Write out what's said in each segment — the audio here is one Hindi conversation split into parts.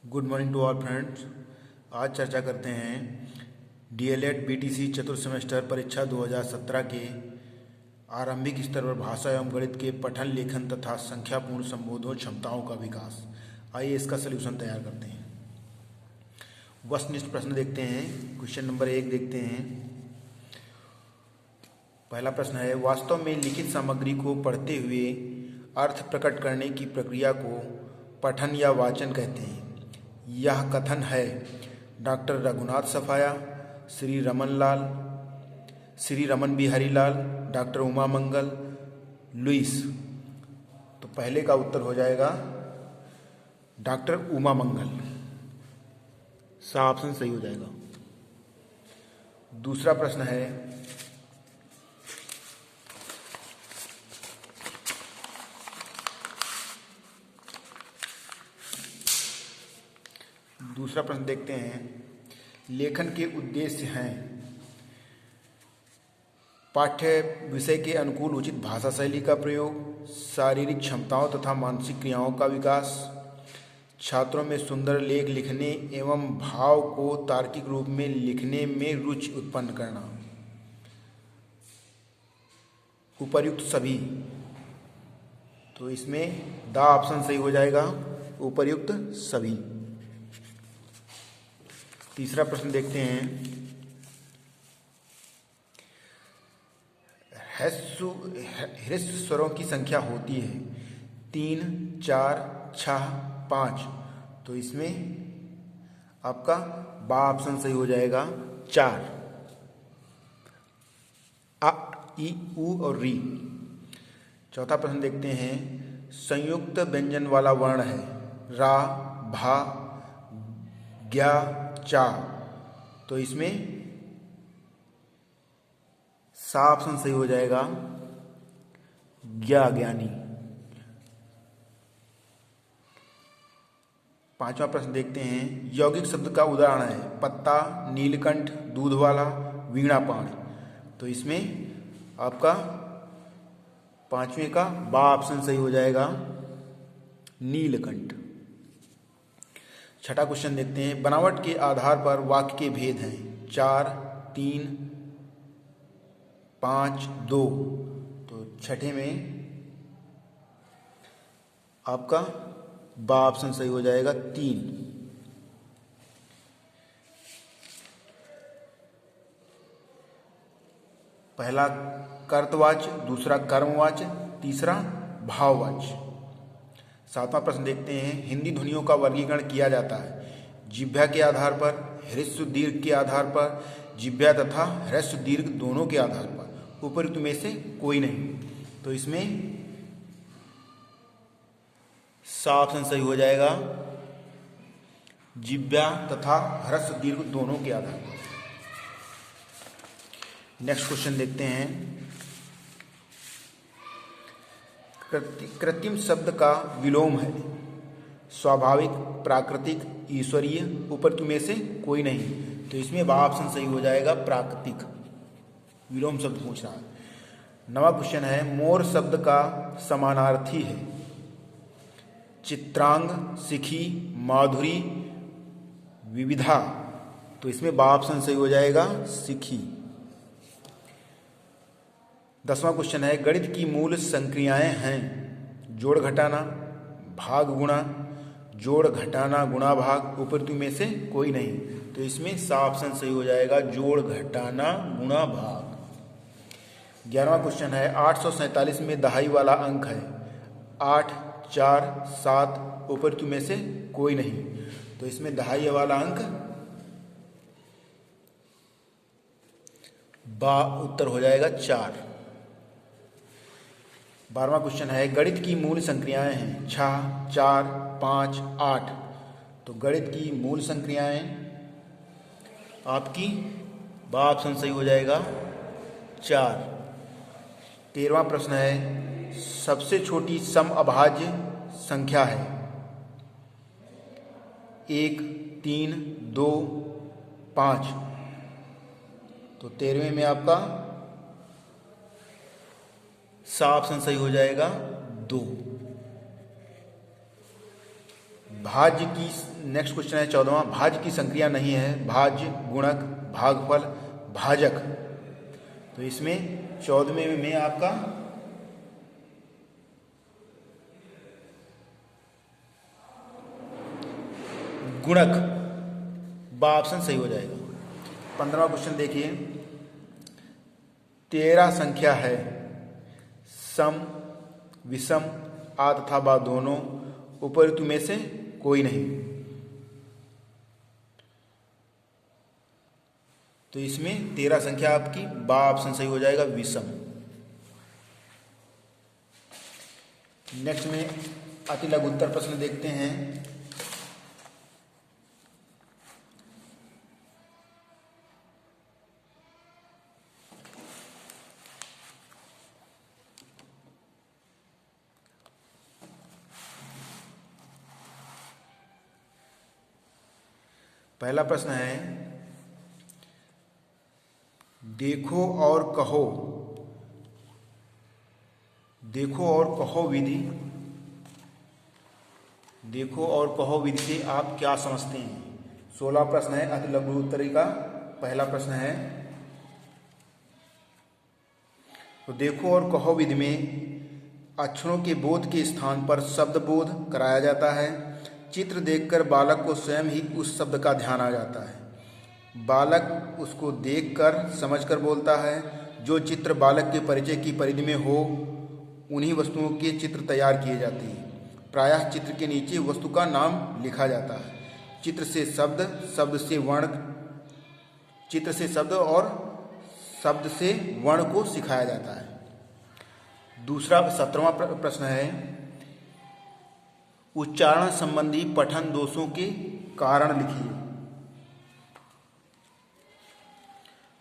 Good morning to all friends. आज चर्चा करते हैं डीएलएड बीटीसी चतुर्थ सेमेस्टर परीक्षा 2017 के आरंभिक स्तर पर भाषा एवं गणित के पठन लेखन तथा संख्यापूर्ण संबोधन क्षमताओं का विकास। आइए इसका सलूशन तैयार करते हैं। वस्तुनिष्ठ प्रश्न देखते हैं। क्वेश्चन नंबर 1 देखते हैं। पहला प्रश्न है, वास्तव में लिखित सामग्री को पढ़ते हुए अर्थ प्रकट करने की प्रक्रिया को पठन या वाचन कहते हैं। यह कथन है डॉक्टर रघुनाथ सफाया, श्री रमन बिहारी लाल, डॉक्टर उमा मंगल, लुइस। तो पहले का उत्तर हो जाएगा डॉक्टर उमा मंगल, सा ऑप्शन सही हो जाएगा। दूसरा प्रश्न है, दूसरा प्रश्न देखते हैं। लेखन के उद्देश्य हैं पाठ्य विषय के अनुकूल उचित भाषा शैली का प्रयोग, शारीरिक क्षमताओं तथा मानसिक क्रियाओं का विकास, छात्रों में सुंदर लेख लिखने एवं भाव को तार्किक रूप में लिखने में रुचि उत्पन्न करना। उपर्युक्त सभी। तो इसमें द ऑप्शन सही हो जाएगा, उपर्युक्त सभी। तीसरा प्रश्न देखते हैं। ह्रस्व स्वरों की संख्या होती है 3, 4, 6, 5। तो इसमें आपका बा ऑप्शन सही हो जाएगा, 4। अ, ई, उ और री। चौथा प्रश्न देखते हैं। संयुक्त व्यंजन वाला वर्ण है रा, भा, ज्ञा, चा। तो इसमें सा ऑप्शन सही हो जाएगा, ज्ञा, ज्ञानी। पांचवा प्रश्न देखते हैं। यौगिक शब्द का उदाहरण है पत्ता, नीलकंठ, दूध वाला, वीणापाण। तो इसमें आपका पांचवें का बा ऑप्शन सही हो जाएगा, नीलकंठ। छठा क्वेश्चन देखते हैं। बनावट के आधार पर वाक्य के भेद हैं 4, 3, 5, 2। तो छठे में आपका बा ऑप्शन सही हो जाएगा, 3। पहला कर्तवाच्य, दूसरा कर्मवाच्य, तीसरा भाववाच्य। सातवां प्रश्न देखते हैं। हिंदी ध्वनियों का वर्गीकरण किया जाता है जिह्वा के आधार पर, ह्रस्व दीर्घ के आधार पर, जिह्वा तथा ह्रस्व दीर्घ दोनों के आधार पर। उपयुक्त में से कोई नहीं। तो इसमें सा ऑप्शन सही हो जाएगा, जिह्वा तथा ह्रस्व दीर्घ दोनों के आधार पर। नेक्स्ट क्वेश्चन देखते हैं। कृत्रिम शब्द का विलोम है स्वाभाविक, प्राकृतिक, ईश्वरीय। उपयुक्त में से कोई नहीं। तो इसमें बा ऑप्शन सही हो जाएगा, प्राकृतिक। विलोम शब्द पूछ रहा है। नवा क्वेश्चन है। मोर शब्द का समानार्थी है चित्रांग, सिखी, माधुरी, विविधा। तो इसमें बा ऑप्शन सही हो जाएगा, सिखी। 10वां क्वेश्चन है। गणित की मूल संक्रियाएं हैं जोड़ घटाना, भाग गुणा, जोड़ घटाना गुणा भाग। उपयुक्त में से कोई नहीं। तो इसमें सा ऑप्शन सही हो जाएगा, जोड़ घटाना गुणा भाग। 11वां क्वेश्चन है। 847 में दहाई वाला अंक है 8, 4, 7। उपयुक्त में से कोई नहीं। तो इसमें दहाई वाला अंक बा उत्तर हो जाएगा, 4। 12वां क्वेश्चन है। गणित की मूल संक्रियाएं हैं 6, 4, 5, 8। तो गणित की मूल संक्रियाएं आपकी बा ऑप्शन सही हो जाएगा, 4। 13वां प्रश्न है। सबसे छोटी समअभाज्य संख्या है 1, 3, 2, 5। तो 13वें में आपका सा ऑप्शन सही हो जाएगा, 2। भाज्य की, नेक्स्ट क्वेश्चन है 14वां, भाज्य की संक्रिया नहीं है, भाज्य, गुणक, भागफल, भाजक। तो इसमें 14वें में आपका गुणक बा ऑप्शन सही हो जाएगा। 15वां क्वेश्चन देखिए, 13 संख्या है, सम, विषम, आ तथा बा दोनों, उपरोक्त में से कोई नहीं। तो इसमें 13 संख्या आपकी बा ऑप्शन सही हो जाएगा, विषम। नेक्स्ट में अति लघु उत्तर प्रश्न देखते हैं। पहला प्रश्न है, देखो और कहो, देखो और कहो विधि, देखो और कहो विधि से आप क्या समझते हैं। 16 प्रश्न है अति लघु उत्तरी का। पहला प्रश्न है, तो देखो और कहो विधि में अक्षरों के बोध के स्थान पर शब्द बोध कराया जाता है। चित्र देखकर बालक को स्वयं ही उस शब्द का ध्यान आ जाता है। बालक उसको देखकर समझकर बोलता है। जो चित्र बालक के परिचय की परिधि में हो उन्हीं वस्तुओं के चित्र तैयार किए जाते हैं। प्रायः चित्र के नीचे वस्तु का नाम लिखा जाता है। चित्र से शब्द, शब्द से वर्ण, चित्र से शब्द और शब्द से वर्ण को सिखाया जाता है। दूसरा 17वां प्रश्न है, उच्चारण संबंधी पठन दोषों के कारण लिखिए।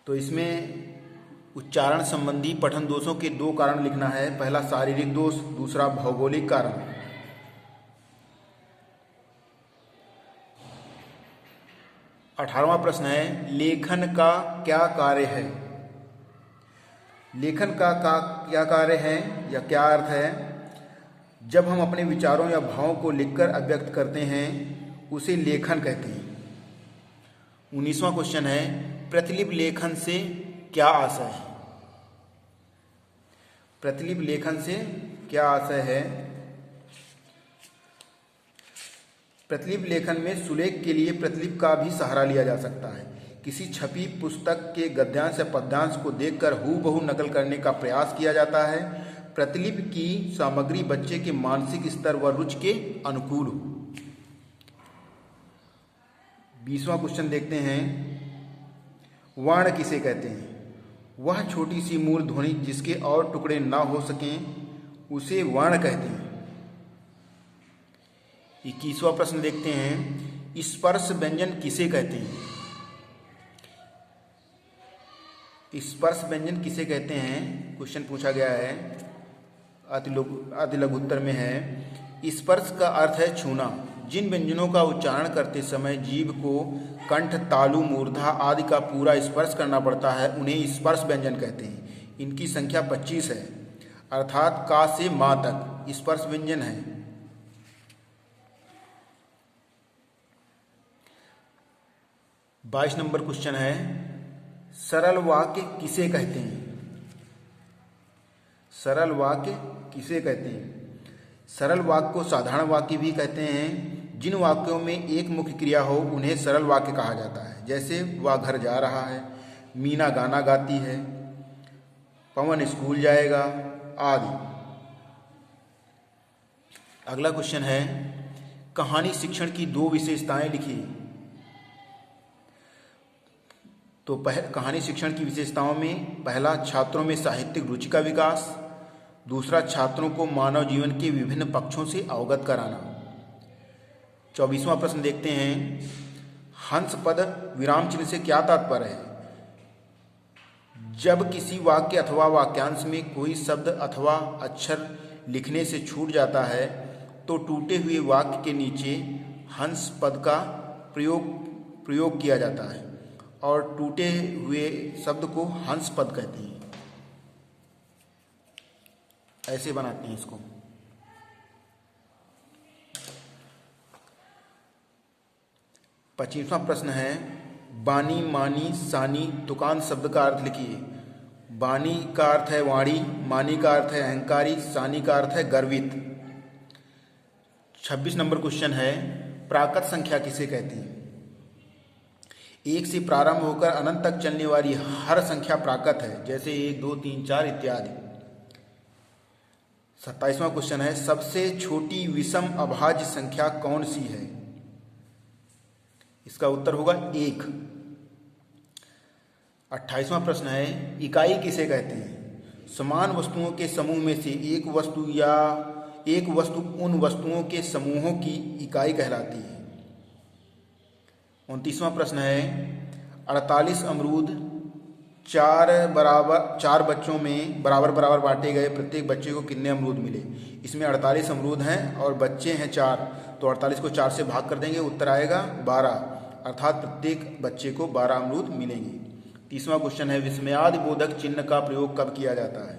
तो इसमें उच्चारण संबंधी पठन दोषों के 2 कारण लिखना है। पहला शारीरिक दोष, दूसरा भौगोलिक कारण। 18वां प्रश्न है, लेखन का क्या कार्य है। लेखन का क्या कार्य है या क्या अर्थ है। जब हम अपने विचारों या भावों को लिखकर अभिव्यक्त करते हैं उसे लेखन कहते हैं। 19वां क्वेश्चन है, प्रतिलिपि लेखन से क्या आशय है। प्रतिलिपि लेखन से क्या आशय है। प्रतिलिपि लेखन में सुलेख के लिए प्रतिलिपि का भी सहारा लिया जा सकता है। किसी छपी पुस्तक के गद्यांश या पद्यांश को देखकर हूबहू नकल करने का प्रयास किया जाता है। प्रतिलिपि की सामग्री बच्चे के मानसिक स्तर व रुचि के अनुकूल हो। 20वां क्वेश्चन देखते हैं, वर्ण किसे कहते हैं। वह छोटी सी मूल ध्वनि जिसके और टुकड़े ना हो सकें उसे वर्ण कहते हैं। 21वां प्रश्न देखते हैं, स्पर्श व्यंजन किसे कहते हैं। स्पर्श व्यंजन किसे कहते हैं क्वेश्चन पूछा गया है, अति लघु उत्तर में है। स्पर्श का अर्थ है छूना। जिन व्यंजनों का उच्चारण करते समय जीभ को कंठ, तालु, मूर्धा आदि का पूरा स्पर्श करना पड़ता है उन्हें स्पर्श व्यंजन कहते हैं। इनकी संख्या 25 है, अर्थात का से मां तक स्पर्श व्यंजन है। 22 नंबर क्वेश्चन है, सरल वाक्य किसे कहते हैं। सरल वाक्य किसे कहते हैं। सरल वाक्य को साधारण वाक्य भी कहते हैं। जिन वाक्यों में एक मुख्य क्रिया हो उन्हें सरल वाक्य कहा जाता है। जैसे वह घर जा रहा है, मीना गाना गाती है, पवन स्कूल जाएगा आदि। अगला क्वेश्चन है, कहानी शिक्षण की 2 विशेषताएं लिखिए। तो कहानी शिक्षण की विशेषताओं में पहला, छात्रों में साहित्यिक रुचि का विकास। दूसरा, छात्रों को मानव जीवन के विभिन्न पक्षों से अवगत कराना। 24वां प्रश्न देखते हैं, हंस पद विराम चिन्ह से क्या तात्पर्य है। जब किसी वाक्य अथवा वाक्यांश में कोई शब्द अथवा अक्षर लिखने से छूट जाता है तो टूटे हुए वाक्य के नीचे हंस पद का प्रयोग किया जाता है और टूटे हुए शब्द को हंस पद कहते हैं। ऐसे बनाते हैं इसको। 25वां प्रश्न है बानी मानी सानी तुकान शब्द का अर्थ लिखिए। बानी का अर्थ है वाणी, मानी का अर्थ है अहंकारी, सानी का अर्थ है गर्वित। 26 नंबर क्वेश्चन है प्राकृत संख्या किसे कहते हैं? एक से प्रारंभ होकर अनंत तक चलने वाली हर संख्या प्राकृत है, जैसे 1 2 3 4 इत्यादि। 27वां क्वेश्चन है सबसे छोटी विषम अभाज्य संख्या कौन सी है? इसका उत्तर होगा 1। 28वां प्रश्न है इकाई किसे कहते हैं? समान वस्तुओं के समूह में से एक वस्तु या एक वस्तु उन वस्तुओं के समूहों की इकाई कहलाती है। 29वां प्रश्न है 48 अमरूद चार बच्चों में बराबर बराबर बांटे गए, प्रत्येक बच्चे को कितने अमरूद मिले? इसमें 48 अमरूद हैं और बच्चे हैं 4, तो 48 को 4 से भाग कर देंगे, उत्तर आएगा 12, अर्थात प्रत्येक बच्चे को 12 अमरूद मिलेंगे। 30वां क्वेश्चन है विस्मयादि बोधक चिन्ह का प्रयोग कब किया जाता है?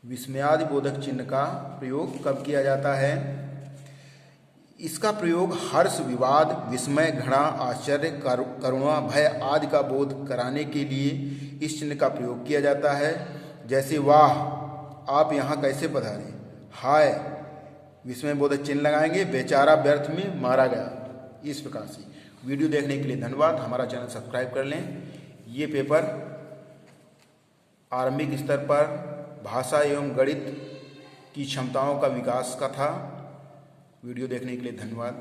विस्मयादि बोधक चिन्ह का प्रयोग कब किया जाता है? इसका प्रयोग हर्ष, विवाद, विस्मय, घृणा, आश्चर्य, करुणा, भय आदि का बोध कराने के लिए इस चिन्ह का प्रयोग किया जाता है। जैसे वाह आप यहाँ कैसे पधारे, हाय विस्मय बोधक चिन्ह लगाएंगे, बेचारा व्यर्थ में मारा गया। इस प्रकार से वीडियो देखने के लिए धन्यवाद। हमारा चैनल सब्सक्राइब कर लें। ये पेपर आरंभिक स्तर पर भाषा एवं गणित की क्षमताओं का विकास का था। वीडियो देखने के लिए धन्यवाद।